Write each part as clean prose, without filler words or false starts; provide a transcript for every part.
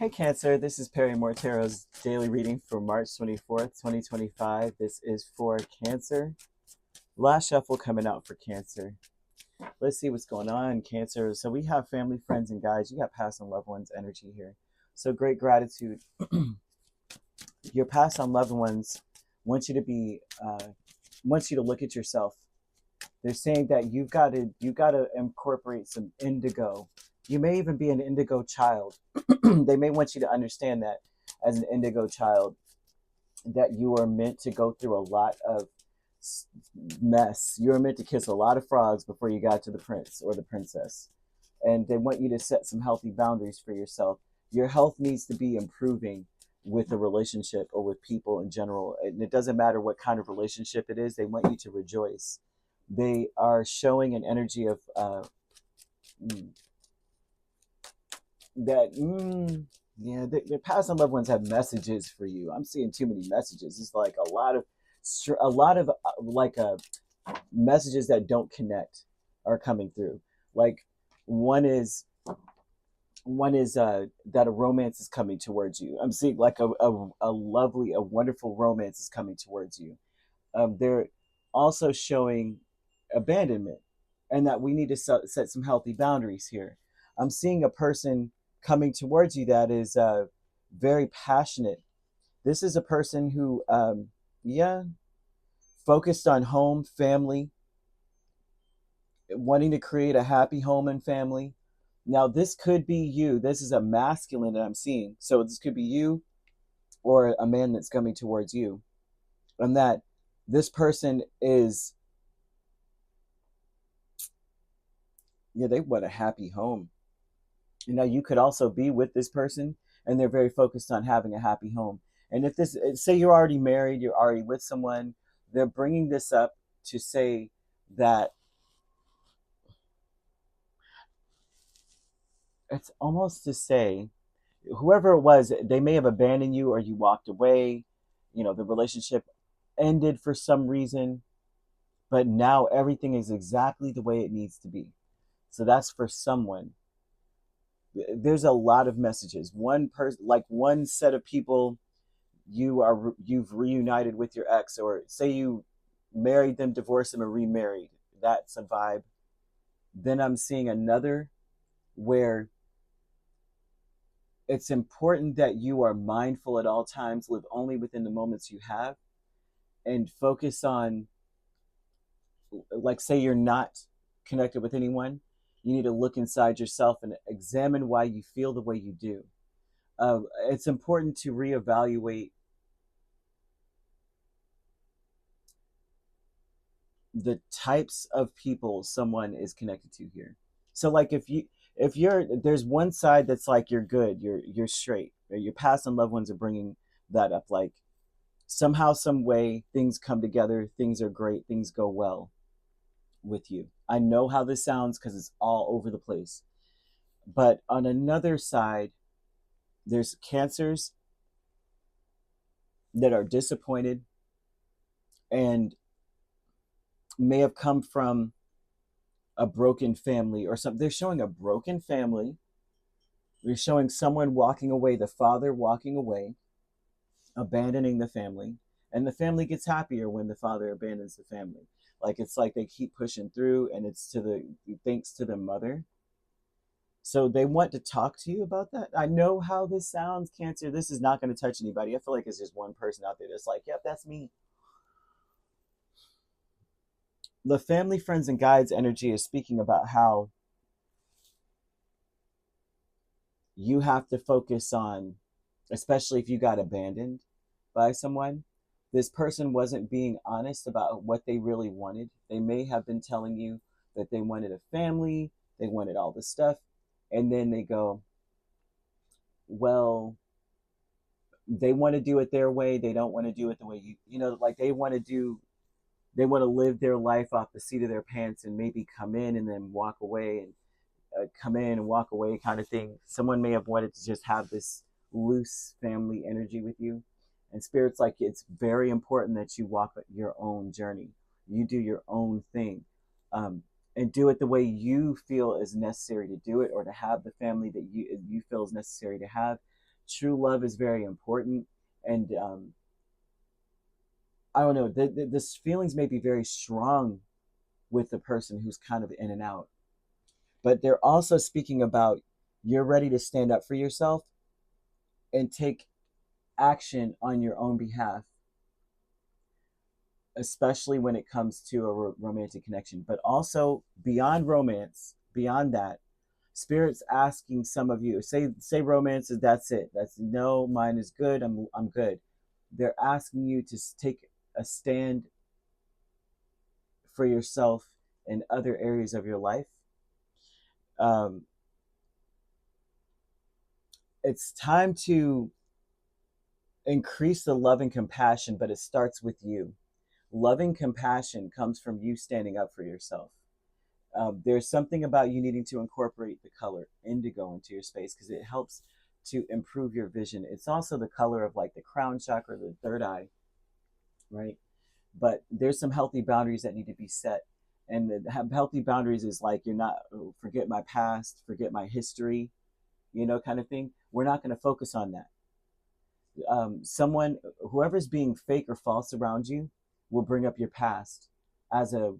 Hey Cancer, this is Perrymore Tarot's daily reading for March 24th, 2025. This is for Cancer. Last shuffle coming out for Cancer. Let's see what's going on, Cancer. So we have family, friends, and guides. You got past and loved ones energy here. So great gratitude. Your past and loved ones want you to be, wants you to look at yourself. They're saying that you gotta incorporate some indigo. You may even be an indigo child. They may want you to understand that as an indigo child, that you are meant to go through a lot of mess. You are meant to kiss a lot of frogs before you got to the prince or the princess. And they want you to set some healthy boundaries for yourself. Your health needs to be improving with a relationship or with people in general. And it doesn't matter what kind of relationship it is, they want you to rejoice. They are showing an energy of yeah, their past and loved ones have messages for you. I'm seeing too many messages. It's like a lot of messages that don't connect are coming through. Like one is that a romance is coming towards you. I'm seeing like a lovely, a wonderful romance is coming towards you. They're also showing abandonment, and that we need to set some healthy boundaries here. I'm seeing a person coming towards you that is very passionate. This is a person who, yeah, focused on home, family, wanting to create a happy home and family. Now, this could be you. This is a masculine that I'm seeing. So this could be you or a man that's coming towards you. And that this person is, yeah, they want a happy home. You know, you could also be with this person and they're very focused on having a happy home. And if this, say you're already married, you're already with someone, they're bringing this up to say that it's almost to say whoever it was, they may have abandoned you or you walked away, you know, the relationship ended for some reason, but now everything is exactly the way it needs to be. So that's for someone. There's a lot of messages. One person, like one set of people, you've reunited with your ex, or say you married them, divorced them, or remarried. That's a vibe. Then I'm seeing another where it's important that you are mindful at all times, live only within the moments you have, and focus on, like, say you're not connected with anyone, you need to look inside yourself and examine why you feel the way you do. It's important to reevaluate the types of people someone is connected to here. So like if you're there's one side that's like you're good, you're straight, or your past and loved ones are bringing that up, like somehow some way things come together, things are great, things go well with you. I know how this sounds because it's all over the place. But on another side, there's cancers that are disappointed and may have come from a broken family or something. They're showing a broken family. They're showing someone walking away, the father walking away, abandoning the family. And the family gets happier when the father abandons the family. Like it's like they keep pushing through, and it's to the thanks to the mother. So they want to talk to you about that. I know how this sounds, Cancer. This is not going to touch anybody. I feel like it's just one person out there that's like, yep, that's me. The family, friends, and guides energy is speaking about how you have to focus on, especially if you got abandoned by someone. This person wasn't being honest about what they really wanted. They may have been telling you that they wanted a family, they wanted all this stuff, and then they go, well, they want to do it their way. They don't want to do it the way you know, like they want to live their life off the seat of their pants and maybe come in and then walk away, and come in and walk away kind of thing. Someone may have wanted to just have this loose family energy with you. And Spirit's like, it's very important that you walk your own journey. You do your own thing. And do it the way you feel is necessary to do it, or to have the family that you feel is necessary to have. true love is very important. And I don't know, this feelings may be very strong with the person who's kind of in and out, but they're also speaking about you're ready to stand up for yourself and take action on your own behalf, especially when it comes to a romantic connection. But also beyond romance, beyond that, spirit's asking some of you, say romance is that's it, that's no, mine is good, I'm good. They're asking you to take a stand for yourself in other areas of your life. It's time to increase the love and compassion, but it starts with you. Loving compassion comes from you standing up for yourself. There's something about you needing to incorporate the color indigo into your space because it helps to improve your vision. It's also the color of like the crown chakra, the third eye, right? But there's some healthy boundaries that need to be set. And the healthy boundaries is like, you're not, forget my past, forget my history, kind of thing. We're not going to focus on that. Whoever's being fake or false around you will bring up your past as a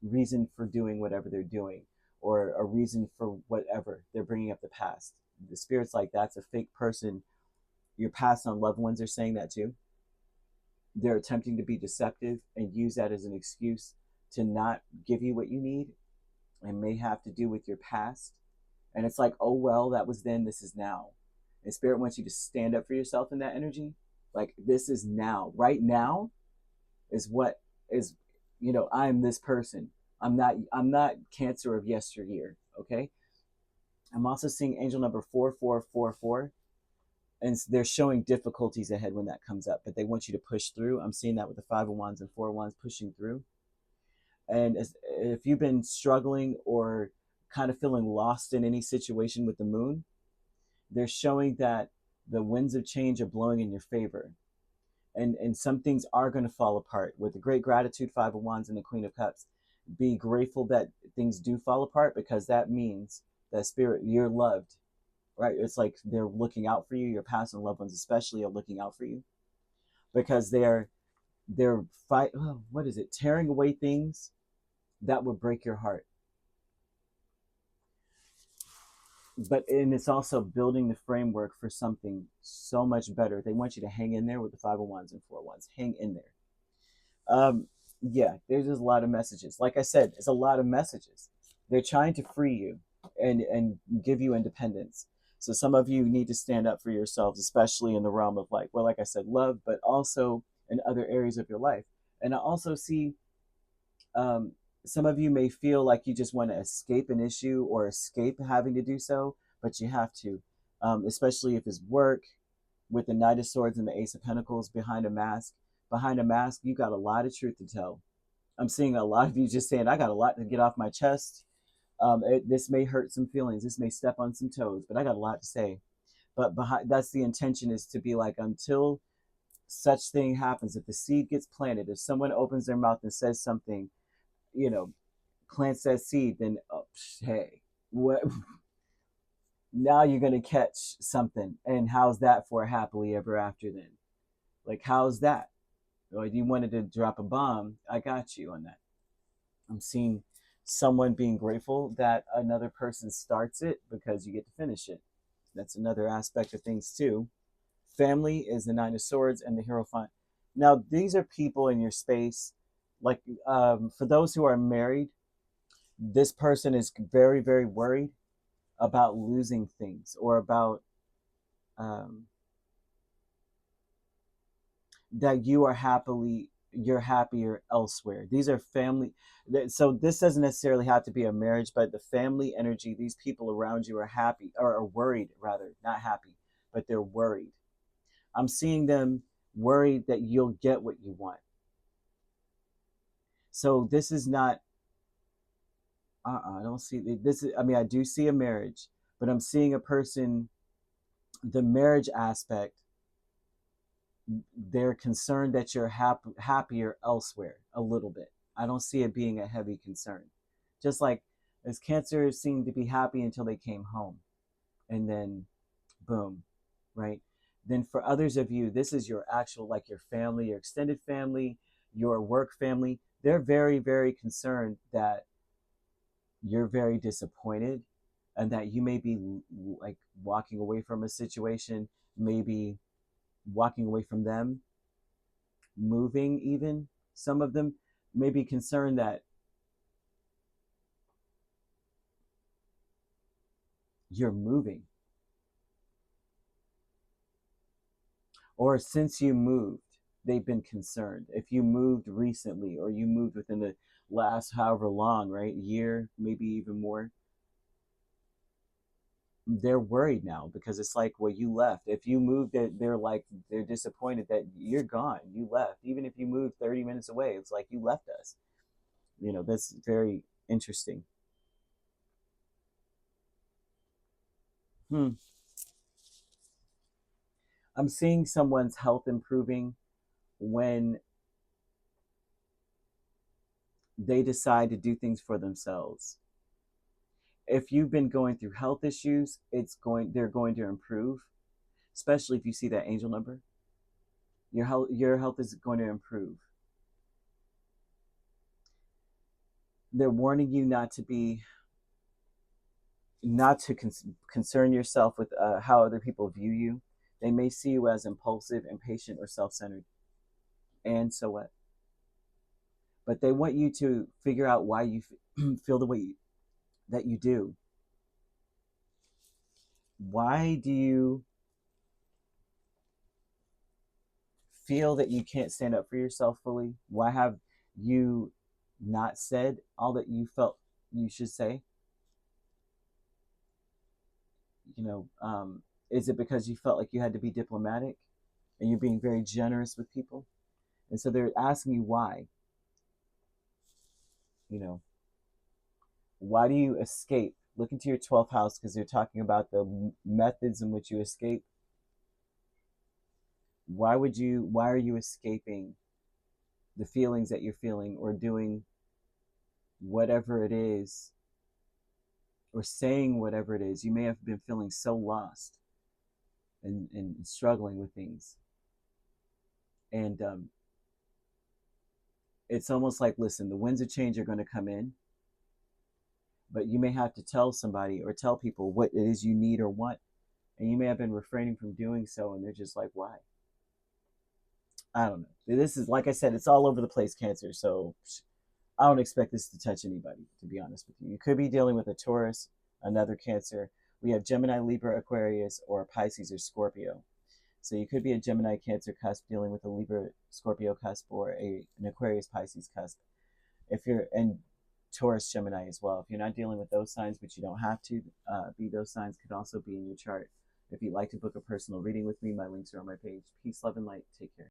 reason for doing whatever they're doing, or a reason for whatever they're bringing up the past. The spirit's like, that's a fake person. Your past on loved ones are saying that too. They're attempting to be deceptive and use that as an excuse to not give you what you need, and may have to do with your past. And it's like, oh well, that was then, this is now. And spirit wants you to stand up for yourself in that energy. Like, this is now. Right now is what is, I'm this person. I'm not Cancer of yesteryear. Okay. I'm also seeing angel number 4444. And they're showing difficulties ahead when that comes up, but they want you to push through. I'm seeing that with the 5 of Wands and 4 of Wands, pushing through. And if you've been struggling or kind of feeling lost in any situation with the moon, they're showing that the winds of change are blowing in your favor. And some things are going to fall apart. With the great gratitude, 5 of Wands and the Queen of Cups, be grateful that things do fall apart, because that means that spirit, you're loved, right? It's like they're looking out for you. Your past and loved ones especially are looking out for you, because they're tearing away things that would break your heart. And it's also building the framework for something so much better. They want you to hang in there with the 5 of Wands and 4 of Wands. Hang in there. Yeah, there's just a lot of messages. Like I said, it's a lot of messages. They're trying to free you and give you independence. So some of you need to stand up for yourselves, especially in the realm of like I said, love, but also in other areas of your life. And I also see some of you may feel like you just want to escape an issue or escape having to do so, but you have to, especially if it's work, with the Knight of Swords and the Ace of Pentacles behind a mask. Behind a mask, you got a lot of truth to tell. I'm seeing a lot of you just saying, I got a lot to get off my chest. This may hurt some feelings. This may step on some toes, but I got a lot to say. But that's the intention, is to be like, until such thing happens, if the seed gets planted, if someone opens their mouth and says something, plants that seed, then hey, what? Now you're gonna catch something, and how's that for a happily ever after? Then, like, how's that? Or you wanted to drop a bomb, I got you on that. I'm seeing someone being grateful that another person starts it, because you get to finish it. That's another aspect of things too. Family is the 9 of Swords and the Hierophant. Now, these are people in your space. Like, for those who are married, this person is very, very worried about losing things, or about that you're happier elsewhere. These are family. So this doesn't necessarily have to be a marriage, but the family energy, these people around you are happy, or are worried, rather, not happy, but they're worried. I'm seeing them worried that you'll get what you want. So this is not, I don't see this. I do see a marriage, but I'm seeing a person, the marriage aspect, they're concerned that you're happier elsewhere a little bit. I don't see it being a heavy concern. Just like as Cancer seemed to be happy until they came home, and then boom, right? Then for others of you, this is your actual, like your family, your extended family, your work family. They're very, very concerned that you're very disappointed and that you may be like walking away from a situation, maybe walking away from them, moving even. Some of them may be concerned that you're moving, or since you moved, they've been concerned. If you moved recently or you moved within the last however long, right? Year, maybe even more, they're worried now because it's like, well, you left. If you moved, they're like, they're disappointed that you're gone. You left. Even if you moved 30 minutes away, it's like you left us. You know, that's very interesting. Hmm. I'm seeing someone's health improving when they decide to do things for themselves. If you've been going through health issues, they're going to improve, especially if you see that angel number. Your health is going to improve. They're warning you not to concern yourself with how other people view you. They may see you as impulsive, impatient, or self-centered. And so what? But they want you to figure out why you feel the way that you do. Why do you feel that you can't stand up for yourself fully? Why have you not said all that you felt you should say? You know, is it because you felt like you had to be diplomatic and you're being very generous with people? And so they're asking you why. You know, why do you escape? Look into your 12th house because they're talking about the methods in which you escape. Why are you escaping the feelings that you're feeling or doing whatever it is or saying whatever it is? You may have been feeling so lost and struggling with things. And it's almost like, listen, the winds of change are going to come in, but you may have to tell somebody or tell people what it is you need or want. And you may have been refraining from doing so, and they're just like, why? I don't know. This is, like I said, it's all over the place, Cancer. So I don't expect this to touch anybody, to be honest with you. You could be dealing with a Taurus, another Cancer. We have Gemini, Libra, Aquarius, or Pisces or Scorpio. So you could be a Gemini, Cancer cusp dealing with a Libra, Scorpio cusp, or an Aquarius, Pisces cusp. If you're and Taurus, Gemini as well. If you're not dealing with those signs, but you don't have to be, those signs could also be in your chart. If you'd like to book a personal reading with me, my links are on my page. Peace, love, and light. Take care.